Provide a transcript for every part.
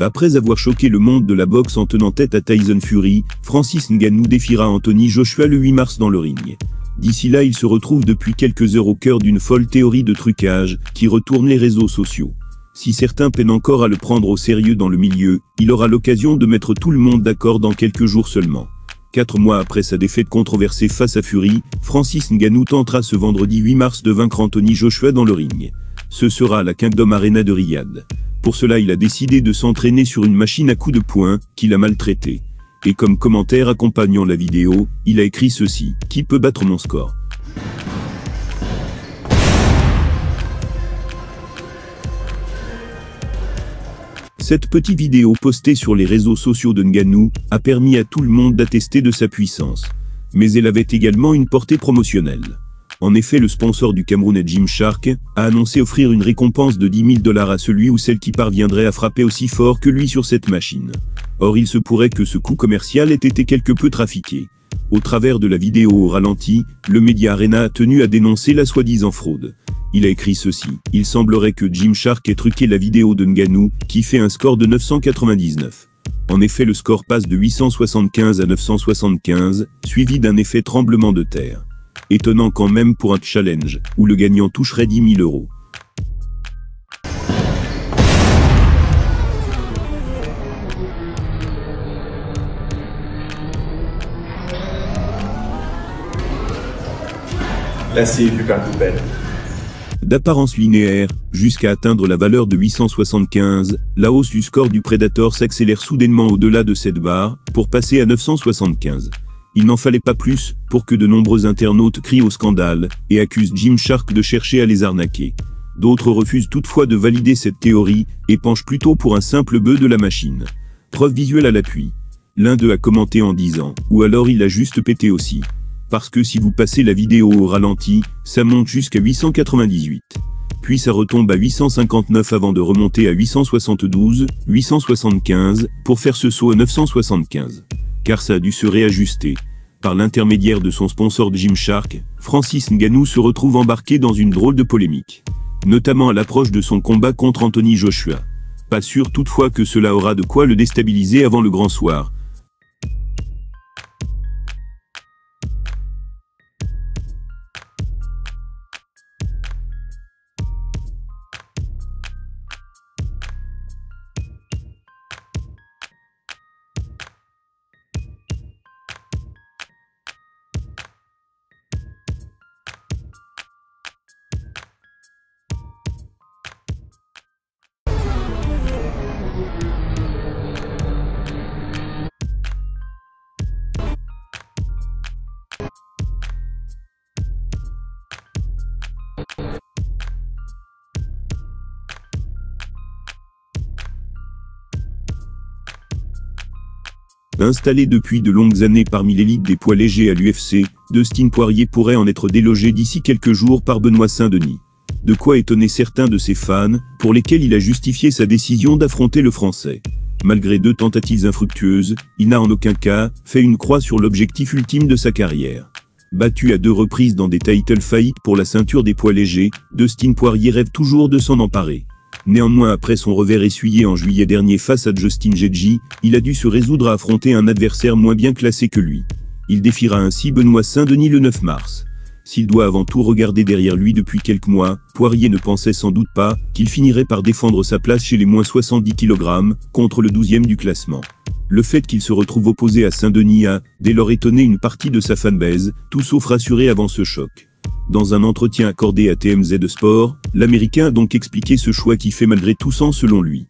Après avoir choqué le monde de la boxe en tenant tête à Tyson Fury, Francis Ngannou défiera Anthony Joshua le 8 mars dans le ring. D'ici là, il se retrouve depuis quelques heures au cœur d'une folle théorie de trucage qui retourne les réseaux sociaux. Si certains peinent encore à le prendre au sérieux dans le milieu, il aura l'occasion de mettre tout le monde d'accord dans quelques jours seulement. 4 mois après sa défaite controversée face à Fury, Francis Ngannou tentera ce vendredi 8 mars de vaincre Anthony Joshua dans le ring. Ce sera à la Kingdom Arena de Riyad. Pour cela, il a décidé de s'entraîner sur une machine à coups de poing, qu'il a maltraitée. Et comme commentaire accompagnant la vidéo, il a écrit ceci: « Qui peut battre mon score ?» Cette petite vidéo postée sur les réseaux sociaux de Ngannou a permis à tout le monde d'attester de sa puissance. Mais elle avait également une portée promotionnelle. En effet, le sponsor du Camerounais Gymshark a annoncé offrir une récompense de 10 000 $ à celui ou celle qui parviendrait à frapper aussi fort que lui sur cette machine. Or, il se pourrait que ce coup commercial ait été quelque peu trafiqué. Au travers de la vidéo au ralenti, le Media Arena a tenu à dénoncer la soi-disant fraude. Il a écrit ceci: « Il semblerait que Gymshark ait truqué la vidéo de Ngannou, qui fait un score de 999. En effet, le score passe de 875 à 975, suivi d'un effet tremblement de terre. Étonnant quand même pour un challenge, où le gagnant toucherait 10 000 €. Là, c'est super coupelle. D'apparence linéaire, jusqu'à atteindre la valeur de 875, la hausse du score du Predator s'accélère soudainement au-delà de cette barre, pour passer à 975. Il n'en fallait pas plus, pour que de nombreux internautes crient au scandale, et accusent Gymshark de chercher à les arnaquer. D'autres refusent toutefois de valider cette théorie, et penchent plutôt pour un simple bug de la machine. Preuve visuelle à l'appui. L'un d'eux a commenté en disant « Ou alors il a juste pété aussi. Parce que si vous passez la vidéo au ralenti, ça monte jusqu'à 898. Puis ça retombe à 859 avant de remonter à 872, 875, pour faire ce saut à 975. Car ça a dû se réajuster. » Par l'intermédiaire de son sponsor Gymshark, Francis Ngannou se retrouve embarqué dans une drôle de polémique. Notamment à l'approche de son combat contre Anthony Joshua. Pas sûr toutefois que cela aura de quoi le déstabiliser avant le grand soir. Installé depuis de longues années parmi l'élite des poids légers à l'UFC, Dustin Poirier pourrait en être délogé d'ici quelques jours par Benoît Saint-Denis. De quoi étonner certains de ses fans, pour lesquels il a justifié sa décision d'affronter le Français. Malgré 2 tentatives infructueuses, il n'a en aucun cas fait une croix sur l'objectif ultime de sa carrière. Battu à 2 reprises dans des title fights pour la ceinture des poids légers, Dustin Poirier rêve toujours de s'en emparer. Néanmoins, après son revers essuyé en juillet dernier face à Justin Gaethje, il a dû se résoudre à affronter un adversaire moins bien classé que lui. Il défiera ainsi Benoît Saint-Denis le 9 mars. S'il doit avant tout regarder derrière lui depuis quelques mois, Poirier ne pensait sans doute pas qu'il finirait par défendre sa place chez les moins 70 kg, contre le 12e du classement. Le fait qu'il se retrouve opposé à Saint-Denis a, dès lors, étonné une partie de sa fanbase, tout sauf rassuré avant ce choc. Dans un entretien accordé à TMZ Sport, l'Américain a donc expliqué ce choix qui fait malgré tout sens selon lui.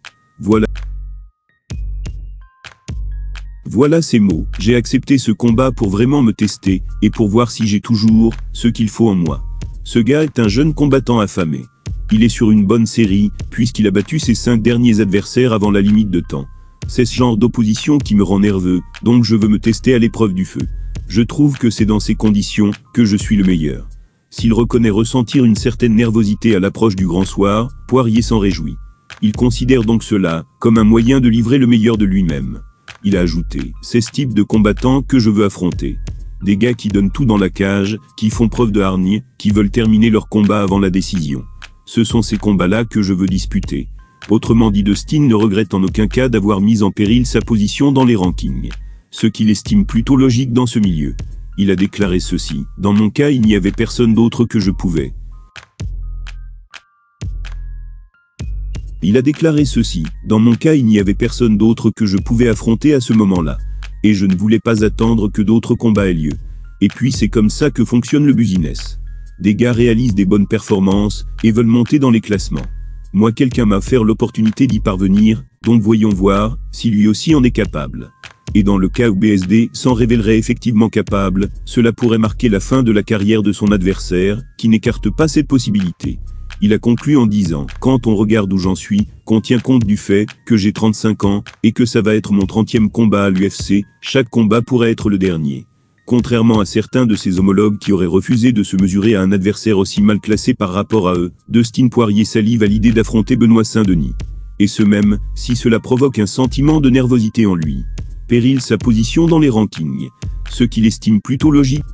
Voilà ces mots: j'ai accepté ce combat pour vraiment me tester, et pour voir si j'ai toujours ce qu'il faut en moi. Ce gars est un jeune combattant affamé. Il est sur une bonne série, puisqu'il a battu ses 5 derniers adversaires avant la limite de temps. C'est ce genre d'opposition qui me rend nerveux, donc je veux me tester à l'épreuve du feu. Je trouve que c'est dans ces conditions que je suis le meilleur. S'il reconnaît ressentir une certaine nervosité à l'approche du grand soir, Poirier s'en réjouit. Il considère donc cela comme un moyen de livrer le meilleur de lui-même. Il a ajouté: c'est ce type de combattant que je veux affronter. Des gars qui donnent tout dans la cage, qui font preuve de hargne, qui veulent terminer leur combat avant la décision. Ce sont ces combats-là que je veux disputer. Autrement dit, Dustin ne regrette en aucun cas d'avoir mis en péril sa position dans les rankings. Ce qu'il estime plutôt logique dans ce milieu. Il a déclaré ceci: « Dans mon cas, il n'y avait personne d'autre que je pouvais. » Il a déclaré ceci: « Dans mon cas, il n'y avait personne d'autre que je pouvais affronter à ce moment-là. Et je ne voulais pas attendre que d'autres combats aient lieu. Et puis c'est comme ça que fonctionne le business. Des gars réalisent des bonnes performances et veulent monter dans les classements. Moi, quelqu'un m'a offert l'opportunité d'y parvenir, donc voyons voir si lui aussi en est capable. » Et dans le cas où BSD s'en révélerait effectivement capable, cela pourrait marquer la fin de la carrière de son adversaire, qui n'écarte pas cette possibilité. Il a conclu en disant: « Quand on regarde où j'en suis, qu'on tient compte du fait que j'ai 35 ans, et que ça va être mon 30e combat à l'UFC, chaque combat pourrait être le dernier. » Contrairement à certains de ses homologues qui auraient refusé de se mesurer à un adversaire aussi mal classé par rapport à eux, Dustin Poirier salive à l'idée d'affronter Benoît Saint-Denis. Et ce même, si cela provoque un sentiment de nervosité en lui. Péril sa position dans les rankings. Ce qu'il estime plutôt logique.